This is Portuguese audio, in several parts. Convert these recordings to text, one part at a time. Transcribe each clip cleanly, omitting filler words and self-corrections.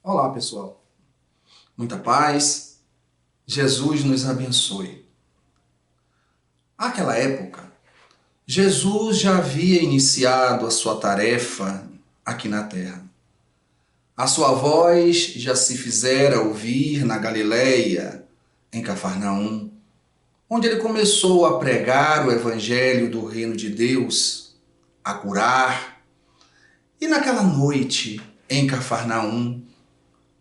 Olá, pessoal. Muita paz. Jesus nos abençoe. Naquela época, Jesus já havia iniciado a sua tarefa aqui na terra. A sua voz já se fizera ouvir na Galileia, em Cafarnaum, onde ele começou a pregar o evangelho do reino de Deus, a curar. E naquela noite, em Cafarnaum,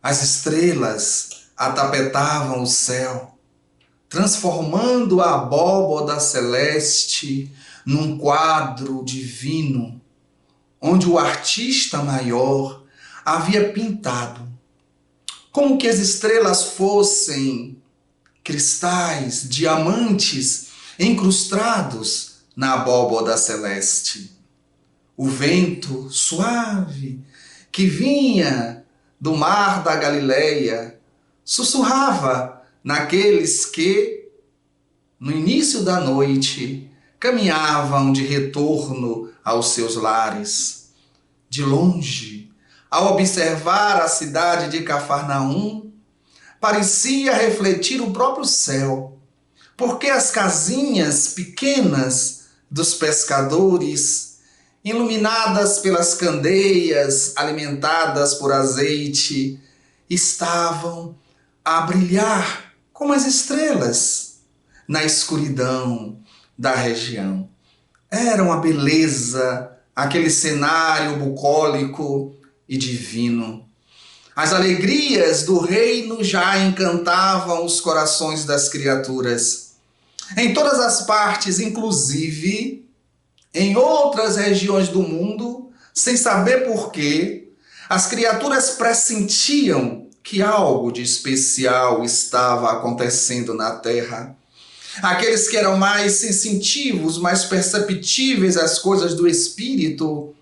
as estrelas atapetavam o céu, transformando a abóboda celeste num quadro divino, onde o artista maior havia pintado, como que as estrelas fossem cristais, diamantes incrustados na abóboda celeste. O vento suave que vinha do mar da Galileia sussurrava naqueles que, no início da noite, caminhavam de retorno aos seus lares. De longe, ao observar a cidade de Cafarnaum, parecia refletir o próprio céu, porque as casinhas pequenas dos pescadores, iluminadas pelas candeias, alimentadas por azeite, estavam a brilhar como as estrelas na escuridão da região. Era uma beleza, aquele cenário bucólico e divino. As alegrias do reino já encantavam os corações das criaturas. Em todas as partes, inclusive em outras regiões do mundo, sem saber porquê, as criaturas pressentiam que algo de especial estava acontecendo na Terra. Aqueles que eram mais sensitivos, mais perceptíveis às coisas do Espírito,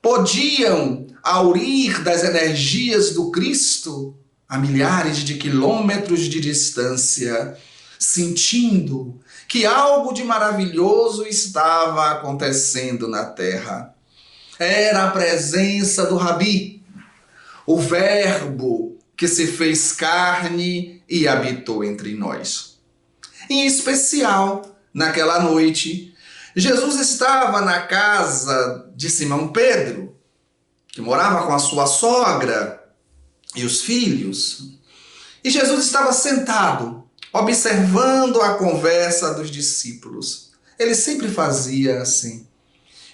podiam aurir das energias do Cristo a milhares de quilômetros de distância, sentindo que algo de maravilhoso estava acontecendo na terra. Era a presença do Rabi, o Verbo que se fez carne e habitou entre nós. Em especial, naquela noite, Jesus estava na casa de Simão Pedro, que morava com a sua sogra e os filhos. E Jesus estava sentado, observando a conversa dos discípulos. Ele sempre fazia assim.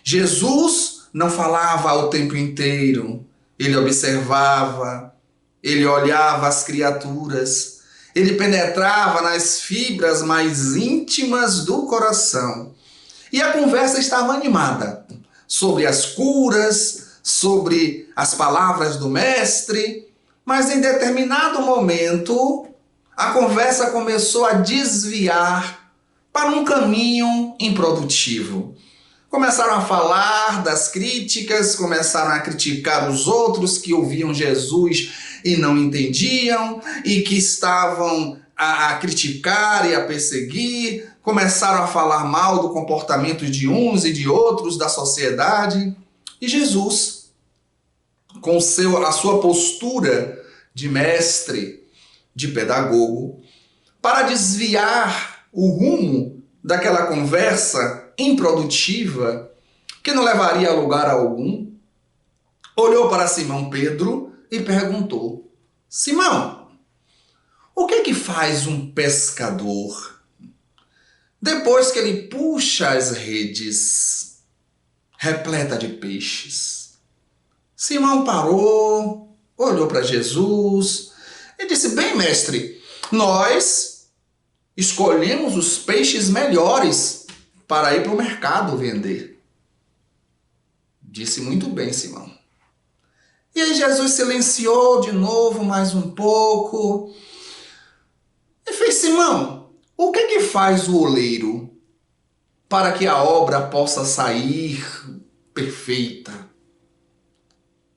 Jesus não falava o tempo inteiro. Ele observava, ele olhava as criaturas, ele penetrava nas fibras mais íntimas do coração. E a conversa estava animada sobre as curas, sobre as palavras do mestre, mas em determinado momento a conversa começou a desviar para um caminho improdutivo. Começaram a falar das críticas, começaram a criticar os outros que ouviam Jesus e não entendiam, e que estavam a criticar e a perseguir, começaram a falar mal do comportamento de uns e de outros da sociedade. E Jesus, com a sua postura de mestre, de pedagogo, para desviar o rumo daquela conversa improdutiva, que não levaria a lugar algum, olhou para Simão Pedro e perguntou: Simão, o que é que faz um pescador depois que ele puxa as redes repleta de peixes? Simão parou, olhou para Jesus e disse: bem, mestre, nós escolhemos os peixes melhores para ir para o mercado vender. Disse: muito bem, Simão. E aí Jesus silenciou de novo mais um pouco e fez: Simão, o que é que faz o oleiro para que a obra possa sair perfeita?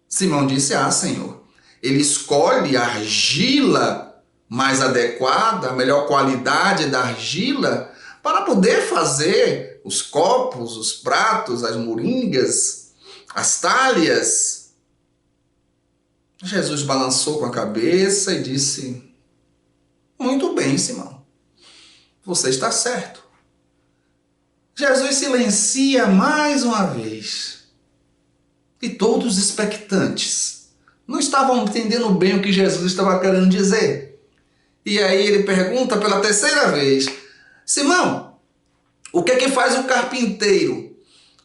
Simão disse: ah, Senhor, ele escolhe a argila mais adequada, a melhor qualidade da argila, para poder fazer os copos, os pratos, as moringas, as talhas. Jesus balançou com a cabeça e disse: muito bem, Simão, você está certo. Jesus silencia mais uma vez. E todos expectantes não estavam entendendo bem o que Jesus estava querendo dizer. E aí ele pergunta pela terceira vez: Simão, o que é que faz o carpinteiro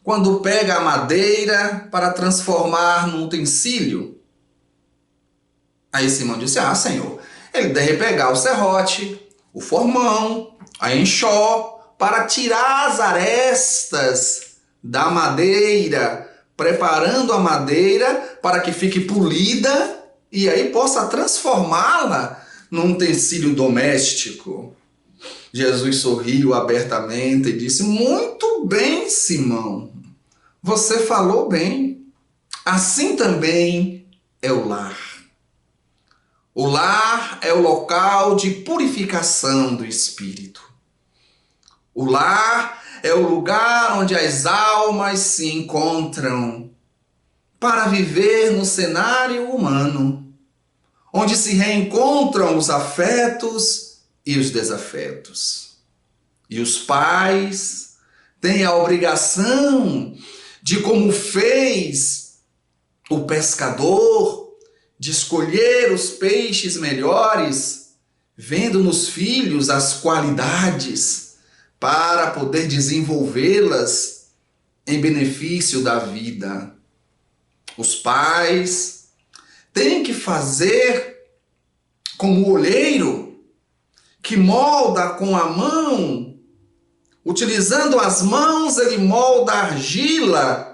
quando pega a madeira para transformar num utensílio? Aí Simão disse: Senhor, ele deve pegar o serrote, o formão, a enxó, para tirar as arestas da madeira, preparando a madeira para que fique polida e aí possa transformá-la num utensílio doméstico. Jesus sorriu abertamente e disse: muito bem, Simão, você falou bem. Assim também é o lar. O lar é o local de purificação do espírito. O lar é o lugar onde as almas se encontram para viver no cenário humano, onde se reencontram os afetos e os desafetos. E os pais têm a obrigação de, como fez o pescador, de escolher os peixes melhores, vendo nos filhos as qualidades para poder desenvolvê-las em benefício da vida. Os pais têm que fazer como o olheiro, que molda com a mão, utilizando as mãos ele molda a argila.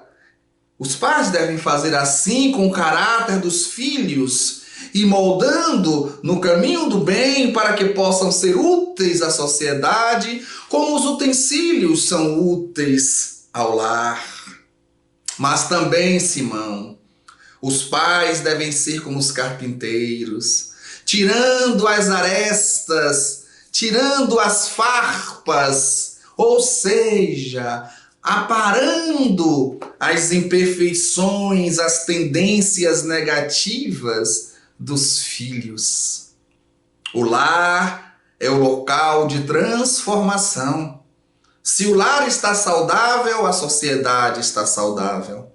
Os pais devem fazer assim com o caráter dos filhos e moldando no caminho do bem para que possam ser úteis à sociedade, como os utensílios são úteis ao lar. Mas também, Simão, os pais devem ser como os carpinteiros, tirando as arestas, tirando as farpas, ou seja, aparando as imperfeições, as tendências negativas dos filhos. O lar é o local de transformação. Se o lar está saudável, a sociedade está saudável.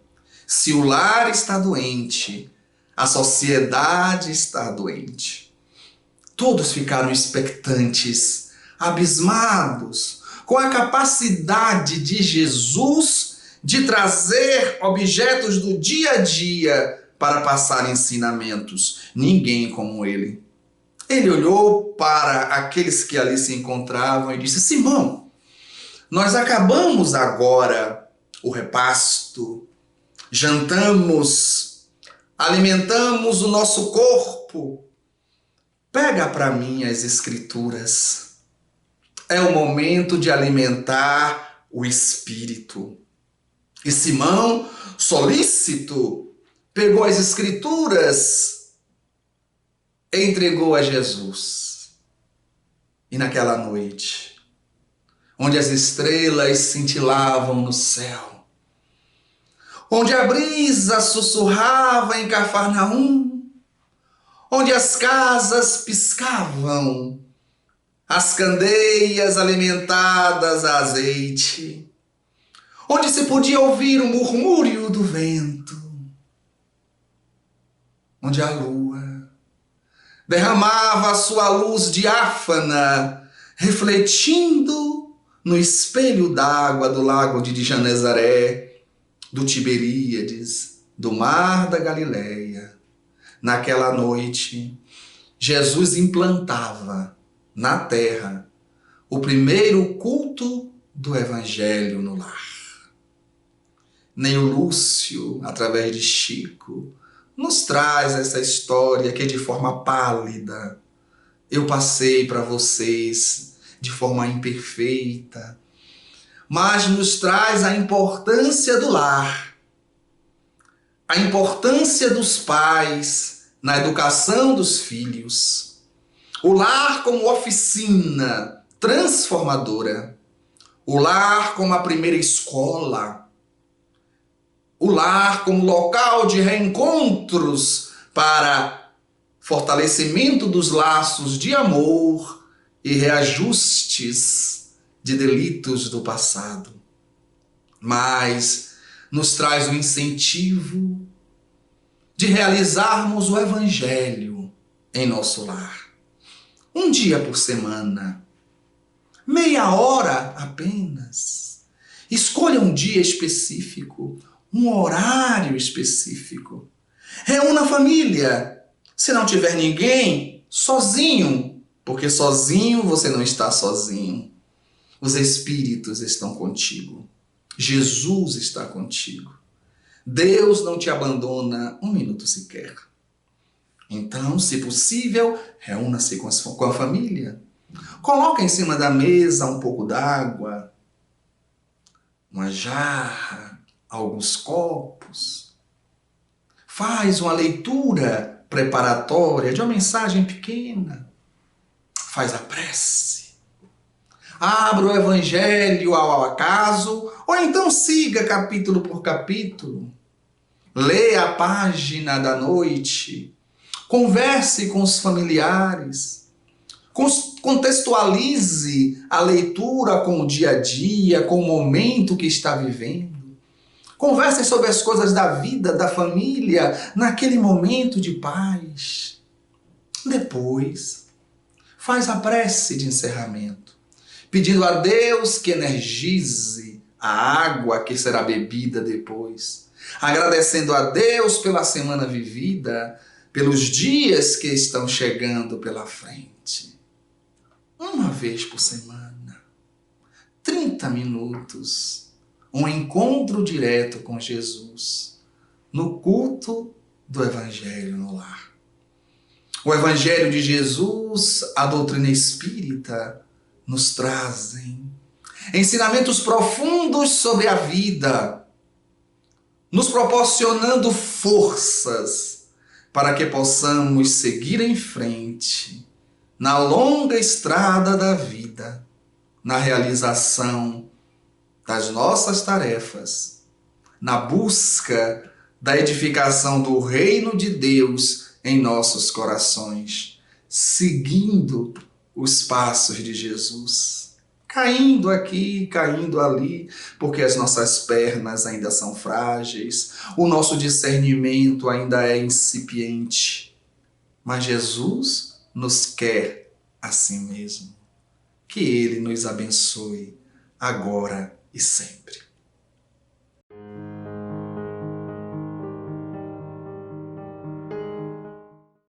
Se o lar está doente, a sociedade está doente. Todos ficaram expectantes, abismados, com a capacidade de Jesus de trazer objetos do dia a dia para passar ensinamentos. Ninguém como ele. Ele olhou para aqueles que ali se encontravam e disse: Simão, nós acabamos agora o repasto, jantamos, alimentamos o nosso corpo. Pega para mim as escrituras. É o momento de alimentar o espírito. E Simão, solícito, pegou as escrituras e entregou a Jesus. E naquela noite, onde as estrelas cintilavam no céu, onde a brisa sussurrava em Cafarnaum, onde as casas piscavam, as candeias alimentadas a azeite, onde se podia ouvir o murmúrio do vento, onde a lua derramava sua luz diáfana, refletindo no espelho d'água do lago de Genezaré, do Tiberíades, do mar da Galileia. Naquela noite, Jesus implantava na terra o primeiro culto do Evangelho no lar. Nem o Lúcio, através de Chico, nos traz essa história que de forma pálida eu passei para vocês de forma imperfeita, mas nos traz a importância do lar, a importância dos pais na educação dos filhos, o lar como oficina transformadora, o lar como a primeira escola, o lar como local de reencontros para fortalecimento dos laços de amor e reajustes de delitos do passado, mas nos traz o incentivo de realizarmos o Evangelho em nosso lar. Um dia por semana, meia hora apenas. Escolha um dia específico, um horário específico. Reúna a família. Se não tiver ninguém, sozinho, porque sozinho você não está sozinho. Os Espíritos estão contigo. Jesus está contigo. Deus não te abandona um minuto sequer. Então, se possível, reúna-se com a família. Coloca em cima da mesa um pouco d'água, uma jarra, alguns copos. Faz uma leitura preparatória de uma mensagem pequena. Faz a prece. Abra o Evangelho ao acaso, ou então siga capítulo por capítulo. Lê a página da noite. Converse com os familiares. Contextualize a leitura com o dia a dia, com o momento que está vivendo. Converse sobre as coisas da vida, da família, naquele momento de paz. Depois, faz a prece de encerramento, pedindo a Deus que energize a água que será bebida depois, agradecendo a Deus pela semana vivida, pelos dias que estão chegando pela frente. Uma vez por semana, 30 minutos, um encontro direto com Jesus, no culto do Evangelho no lar. O Evangelho de Jesus, a doutrina espírita, nos trazem ensinamentos profundos sobre a vida, nos proporcionando forças para que possamos seguir em frente na longa estrada da vida, na realização das nossas tarefas, na busca da edificação do reino de Deus em nossos corações, seguindo os passos de Jesus, caindo aqui, caindo ali, porque as nossas pernas ainda são frágeis, o nosso discernimento ainda é incipiente, mas Jesus nos quer assim mesmo. Que Ele nos abençoe agora e sempre.